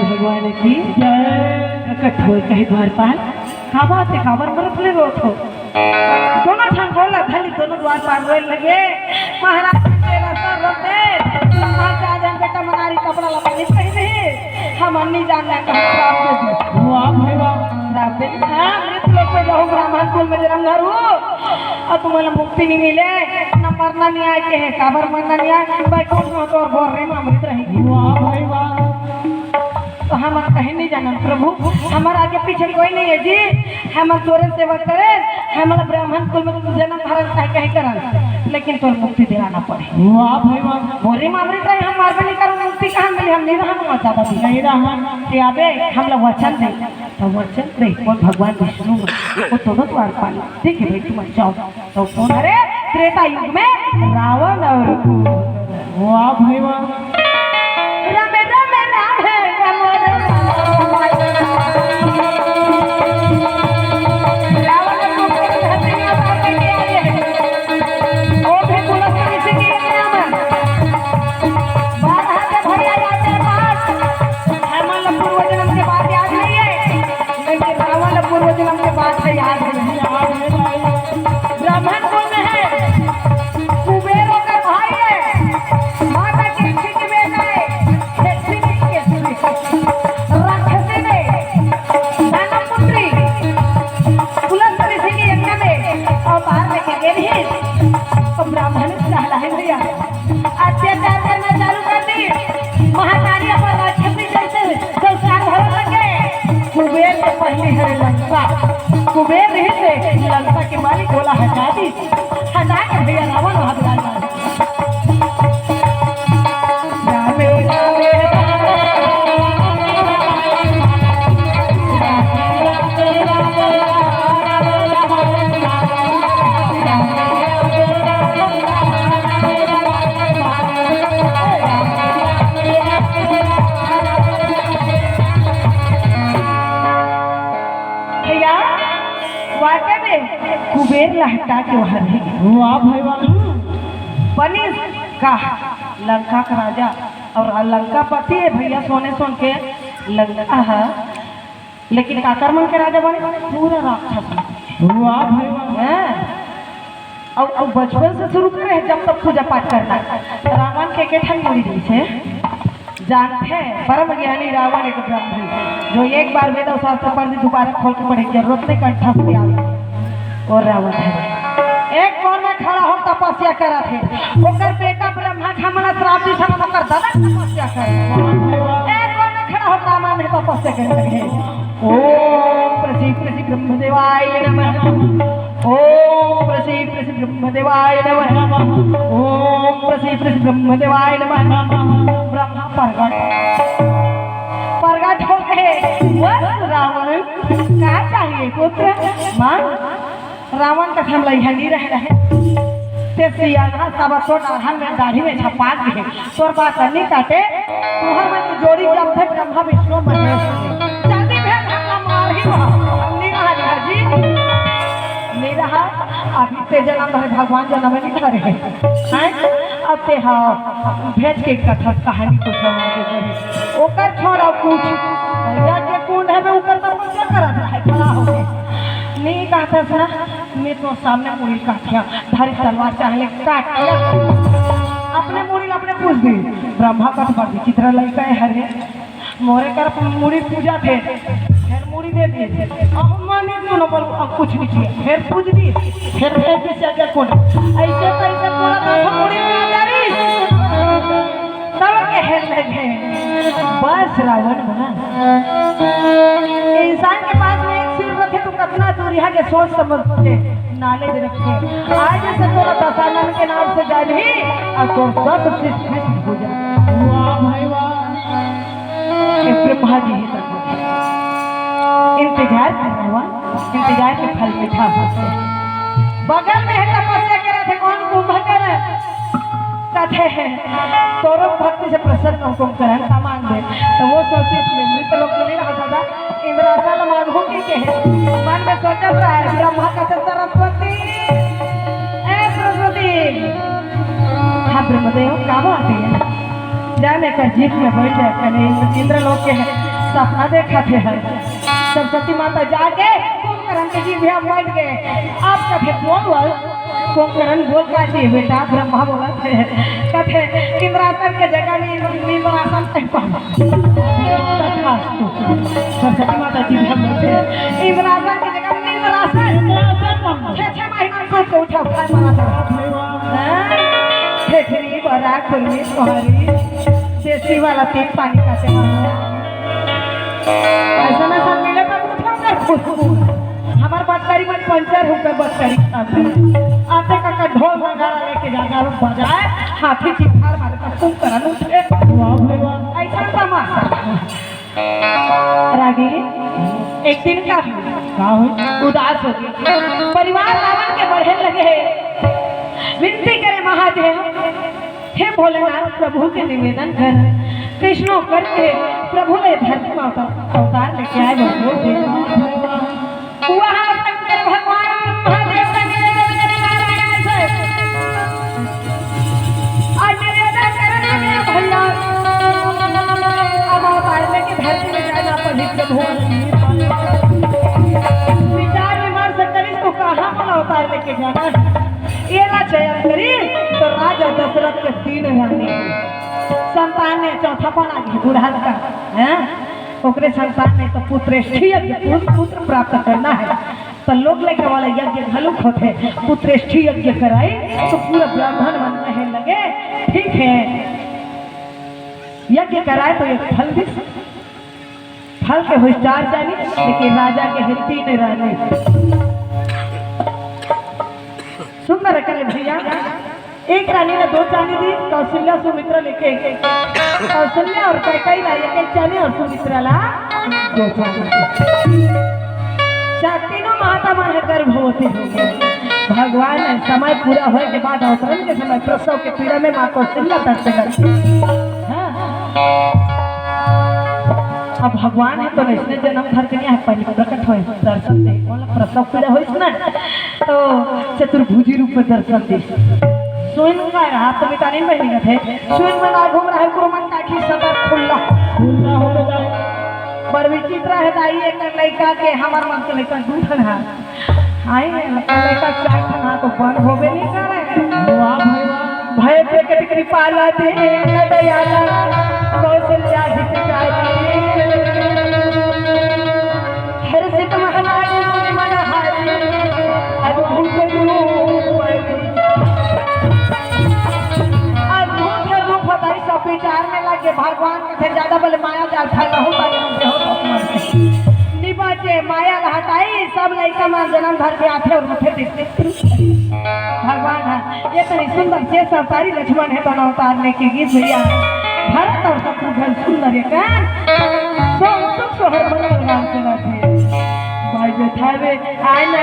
भगवान की कठोर कहे द्वारपाल खावा ते खावर मरत ले रो थो दोनों ठन बोला धली दोनों द्वारपाल रोए लगे महाराज तेरा सर रोते माता जान बेटा मनारी कपड़ा लगा पहने हम अन्नी जानना कहां श्राप दे दी वाह भाई वाह श्राप दे हां मृत लोक पे जाऊं ब्राह्मण कुल में जन्म धरू और तुम्हें मुक्ति नहीं मिले न मरना नहीं आए के है काबर मरना नहीं आए भाई कौन में तो और बोल रहे में अमृत रहेगी वाह भाई वाह तो हम कहीं नहीं जाना प्रभु हमारे आगे पीछे कोई नहीं है जी हम तोरे सेवा करे हमारा ब्राह्मण कुल में जन्म धारण कहीं करन लेकिन तो मुक्ति दिलाना पड़े वाह भाई वाह बोरी मामले का हम मार्ग नहीं करो मुक्ति कहां मिली हम नहीं रहा ज्यादा नहीं रहा कि अबे हम लोग वचन दे तो वचन दे और भगवान विष्णु वो दोनों द्वार पाल ठीक है भाई तुम जाओ तो कौन अरे त्रेता युग में रावण और वाह भाई वाह कुबेर नहीं थे लंका के मालिक बोला हटा दी हटा के भैया रावण वहां बिराज कुबेर लहटा के वहां वाह भाई वाह बनी का लंका का राजा और लंका पति है भैया सोने सोन के लंका है लेकिन आक्रमण के राजा बने पूरा राक्षस वाह भाई वाह और बचपन से शुरू करे जब तक पूजा पाठ करना रावण के ठन मुड़ी दी से जानते हैं परम ज्ञानी रावण एक ब्रह्म जो एक बार वेद शास्त्र पढ़ दोबारा खोल के पढ़े जरूरत नहीं कंठस्थ से आवे और रावण है एक कोन में खड़ा हो तपस्या करा थे ओकर बेटा ब्रह्मा हमला श्राप दी हम ओकर दादा तपस्या करे एक कोन में खड़ा हो रामा में तपस्या करे लगे ओम प्रसीद ब्रह्मदेवाय नमः ओम प्रसीद ब्रह्मदेवाय नमः ओम प्रसीद ब्रह्मदेवाय नमः ब्रह्मा प्रगट हो गए रावण क्या चाहिए पुत्र मां रावण का हम लइहनी रहे ते सियाना सब तो डाढ़न में दाढ़ी में छपा दिए तोर बात नहीं काटे तोहर में जोड़ी जब थे ब्रह्मा विष्णु महेश जल्दी भेज हम मार ही नहीं रहा जी नहीं रहा अभी ते जन्म भरे भगवान जन्म नहीं करे हैं अब ते हां भेज के कथा कहानी तो सुना के ओकर छोड़ा कुछ या के कौन है मैं ओकर तपस्या करा है खड़ा हो गए नहीं कहता था मैं तो सामने मुड़ी काटिया धारी तलवार चाहले काट अपने मुड़ी अपने पूछ दी ब्रह्मा का तो बड़ी चित्र लड़का है हरे मोरे कर मुड़ी पूजा थे फिर मुड़ी दे दिए माने दोनों बोल कुछ नहीं किया फिर पूछ दी फिर से जगह कौन ऐसे पूरा मुड़ी में ना इंसान के पास में एक सिर रखे तो कितना दूर यहाँ के सोच समझ के नॉलेज रखे। आज से तोरा दशानन के नाम से जानी और तो सब चीज हो जाए। वाह भाई वाह, ब्रह्मा जी ही तक इंतजार कर रहा हुआ, इंतजार के फल मीठा होते। बगल में है तपस्या करे थे कौन कुंभकर कहते हैं तोरो भक्ति से प्रसन्न कुंभकर्ण का मांग दे। तो वो सोचे मृत लोग नहीं रहा था इंद्रासन मांगो के मन में सोचा रहा है ब्रह्मा का सरस्वती ए सरस्वती। हाँ ब्रह्मदेव का बात है जाने का जीप में बैठ जाए इंद्र लोग के सपना देखा थे। सरस्वती माता जाके कुंभकर्ण के जी भी हम बैठ गए। आपका फिर बोल कुंभकर्ण बोल का जी बेटा ब्रह्मा बोला थे कहते इंद्रासन के जगह में इंद्रासन सरस्वती माता जी भी हम बैठे इंद्रासन के जगह में इंद्रासन 6 महीना सोच के उठा ठेठरी बड़ा खुरमी सोहरी देसी वाला तेज पानी का ऐसा ना सब मिले तो हमारे बटकरी में पंचर रुपए बटकरी आते का ढोल नगारा लेके जागा बजाए हाथी चिट्ठार मारे का कुंभकर्ण उठे ऐसा तमाशा। रागी एक दिन का उदास हो गई परिवार रावण के बढ़े लगे विनती करे महादेव हे भोलेनाथ प्रभु के निवेदन कर कृष्णो करके प्रभु ने धरती में अवतार लेके आए बोल दे वहाँ शंकर भगवान महादेव का निवेदन से आज निवेदन करना मेरा भैया अब अवतार लेके धरती में जाना पड़ी प्रभु विचार विमर्श करी तो कहाँ पर अवतार लेके जाना ये ना चयन करी तो राजा दशरथ के 3 रानी संतान ने चौथा बना गया बुढ़ा का हैं ओकरे संतान ने तो पुत्रेष्ठी यज्ञ पुत्र प्राप्त करना है तो लोग लेके वाले यज्ञ घलुक होते पुत्रेष्ठी यज्ञ कराए तो पूरा ब्राह्मण बनने हैं लगे ठीक है यज्ञ कराए तो एक फल के होशियार जानी लेकिन राजा के है 3 रानी सुंदर कर भैया एक रानी ने 2 चांदी दी कौशल्या सुमित्रा लेके कौशल्या और कैकेयी ला एक चांदी और सुमित्रा ला 2 चांदी तीनों माता मन गर्भवती हो गई। भगवान ने समय पूरा होने के बाद अवतरण के समय प्रसव के पीड़ा में माँ कौशल्या तड़पने लगी। अब भगवान है तो इसने जन्म धर के यहाँ पहले प्रकट हो दर्शन दे प्रसव पीड़ा हो ना तो चतुर्भुजी रूप में दर्शन दे स्वयं का रहा तो मितानी बहनी का थे स्वयं में ना घूम रहा है कुरमन काठी सदा खुला हो जाए बड़ विचित्र है दाई एक लड़का के हमार मन के लड़का दूसरा है आई लड़का 4 ठना तो बंद होबे नहीं करे। वाह भाई वाह भय प्रकट कृपाला दे दयाला कौशल्या हितकारी हर सित महनाई मन हारी अद्भुत रूप बताई सब विचार में लगे भगवान के ज्यादा बोले माया जाल था निबाचे माया हटाई सब लड़का मां जन्म धर के आते और मुझे देखते भगवान है ये तो सुंदर से सारी लक्ष्मण है दोनों उतारने के गीत भैया भरत और शत्रुघ्न सुंदर सोहर मंगल गान चला थे भाई जेठावे आना